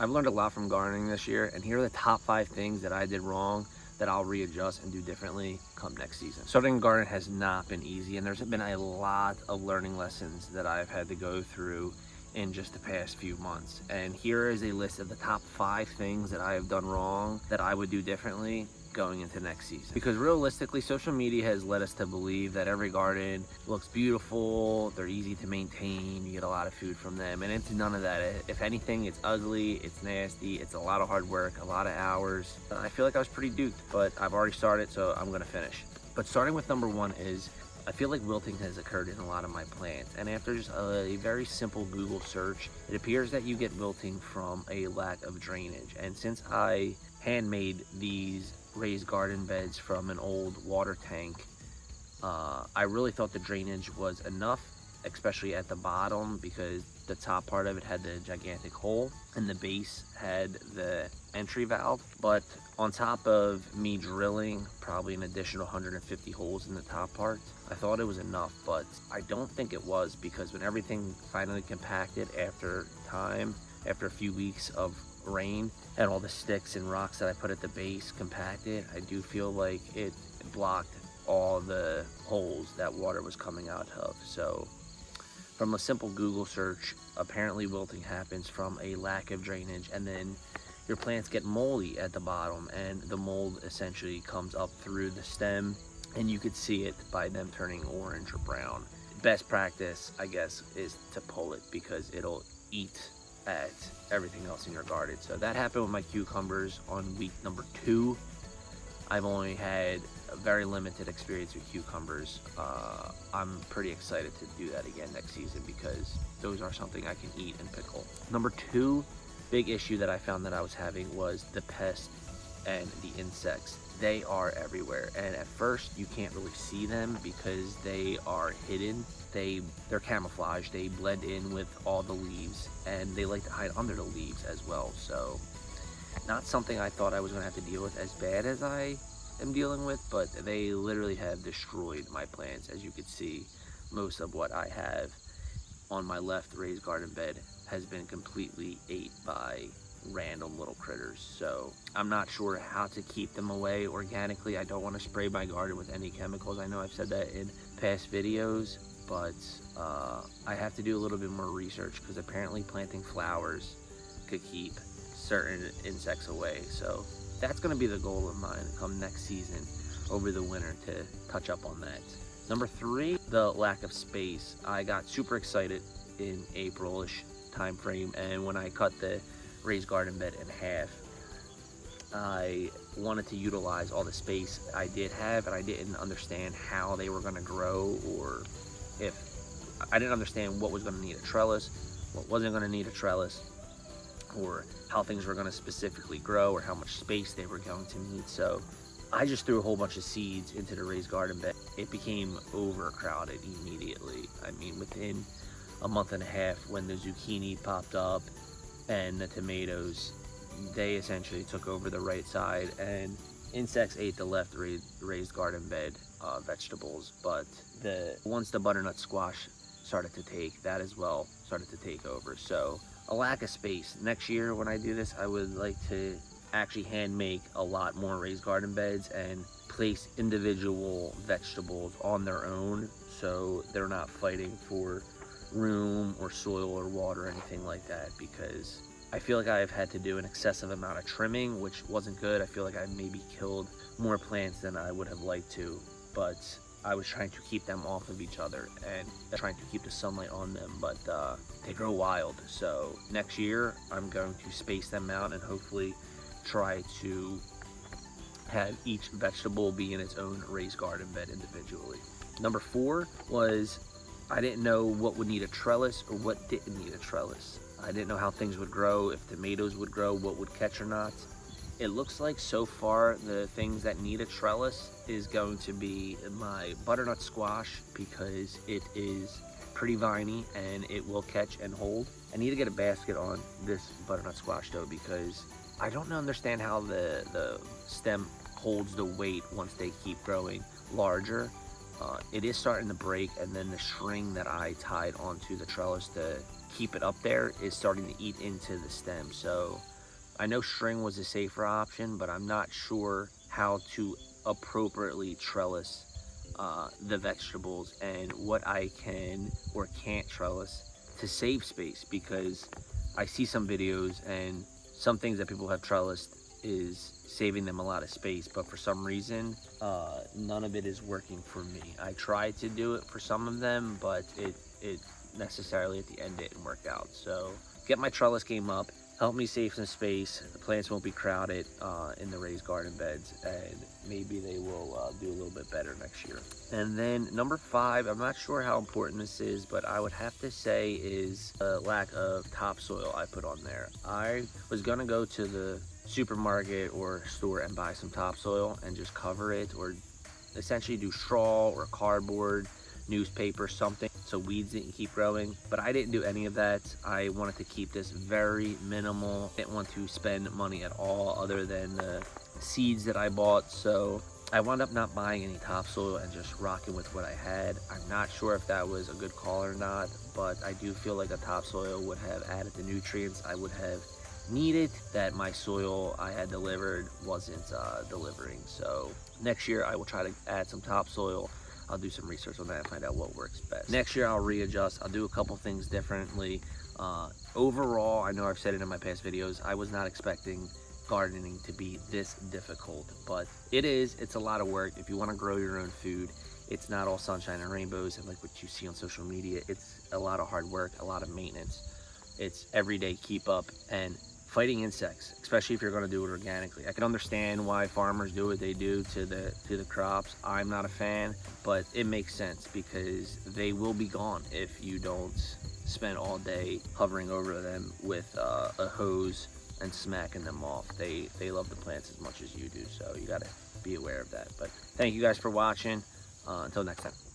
I've learned a lot from gardening this year, and here are the top 5 things that I did wrong that I'll readjust and do differently come next season. Starting a garden has not been easy, and there's been a lot of learning lessons that I've had to go through in just the past few months. And here is a list of the top 5 things that I have done wrong that I would do differently going into next season. Because realistically, social media has led us to believe that every garden looks beautiful, they're easy to maintain, you get a lot of food from them, and it's none of that. If anything, it's ugly, it's nasty, it's a lot of hard work, a lot of hours. I feel like I was pretty duped, but I've already started, so I'm gonna finish. But starting with number one is, I feel like wilting has occurred in a lot of my plants, and after just a very simple Google search, it appears that you get wilting from a lack of drainage. And since I handmade these raised garden beds from an old water tank, I really thought the drainage was enough, especially at the bottom, because the top part of it had the gigantic hole and the base had the entry valve. But on top of me drilling probably an additional 150 holes in the top part, I thought it was enough, but I don't think it was, because when everything finally compacted after time, after a few weeks of rain and all the sticks and rocks that I put at the base compacted, I do feel like it blocked all the holes that water was coming out of. So from a simple Google search, apparently wilting happens from a lack of drainage, and then your plants get moldy at the bottom, and the mold essentially comes up through the stem, and you could see it by them turning orange or brown. Best practice, I guess, is to pull it, because it'll eat at everything else in your garden. So that happened with my cucumbers on week number 2. I've only had a very limited experience with cucumbers. I'm pretty excited to do that again next season, because those are something I can eat and pickle. Number 2 big issue that I found that I was having was the pests and the insects. They are everywhere, and at first you can't really see them because they are hidden. They're camouflaged, they blend in with all the leaves, and they like to hide under the leaves as well. So not something I thought I was going to have to deal with as bad as I am dealing with, but they literally have destroyed my plants. As you can see, most of what I have on my left raised garden bed has been completely ate by random little critters. So I'm not sure how to keep them away organically. I don't want to spray my garden with any chemicals. I know I've said that in past videos, but I have to do a little bit more research, because apparently planting flowers could keep certain insects away. So that's going to be the goal of mine come next season over the winter, to touch up on that. Number 3, the lack of space. I got super excited in April-ish time frame, and when I cut the raised garden bed in half, I wanted to utilize all the space I did have, and I didn't understand how they were going to grow, or if I didn't understand what was going to need a trellis, what wasn't going to need a trellis, or how things were going to specifically grow, or how much space they were going to need. So I just threw a whole bunch of seeds into the raised garden bed. It became overcrowded immediately. I mean, within a month and a half, when the zucchini popped up and the tomatoes, they essentially took over the right side, and insects ate the left raised garden bed vegetables. But once the butternut squash started to take, that as well started to take over. So a lack of space. Next year when I do this, I would like to actually hand make a lot more raised garden beds and place individual vegetables on their own, so they're not fighting for room or soil or water or anything like that, because I feel like I've had to do an excessive amount of trimming, which wasn't good. I feel like I maybe killed more plants than I would have liked to, but I was trying to keep them off of each other and trying to keep the sunlight on them, but they grow wild. So next year I'm going to space them out and hopefully try to have each vegetable be in its own raised garden bed individually. Number 4 was, I didn't know what would need a trellis or what didn't need a trellis. I didn't know how things would grow, if tomatoes would grow, what would catch or not. It looks like so far the things that need a trellis is going to be my butternut squash, because it is pretty viney and it will catch and hold. I need to get a basket on this butternut squash though, because I don't understand how the stem holds the weight once they keep growing larger. It is starting to break, and then the string that I tied onto the trellis to keep it up there is starting to eat into the stem. So I know string was a safer option, but I'm not sure how to appropriately trellis the vegetables and what I can or can't trellis to save space, because I see some videos and some things that people have trellised is saving them a lot of space, but for some reason none of it is working for me. I tried to do it for some of them, but it necessarily at the end didn't work out. So get my trellis game up, help me save some space. The plants won't be crowded in the raised garden beds, and maybe they will do a little bit better next year. And then number 5, I'm not sure how important this is, but I would have to say is a lack of topsoil I put on there. I was gonna go to the supermarket or store and buy some topsoil and just cover it, or essentially do straw or cardboard, newspaper, something, so weeds didn't keep growing. But I didn't do any of that. I wanted to keep this very minimal. I didn't want to spend money at all other than the seeds that I bought. So I wound up not buying any topsoil and just rocking with what I had. I'm not sure if that was a good call or not, but I do feel like a topsoil would have added the nutrients I would have needed that my soil I had delivered wasn't delivering. So next year I will try to add some topsoil. I'll do some research on that and find out what works best. Next year I'll readjust. I'll do a couple things differently. Overall, I know I've said it in my past videos, I was not expecting gardening to be this difficult, but it is. It's a lot of work. If you want to grow your own food, it's not all sunshine and rainbows and like what you see on social media. It's a lot of hard work, a lot of maintenance. It's everyday keep up and fighting insects, especially if you're going to do it organically. I can understand why farmers do what they do to the crops. I'm not a fan, but it makes sense because they will be gone if you don't spend all day hovering over them with a hose and smacking them off. They love the plants as much as you do, so you got to be aware of that. But thank you guys for watching. Until next time.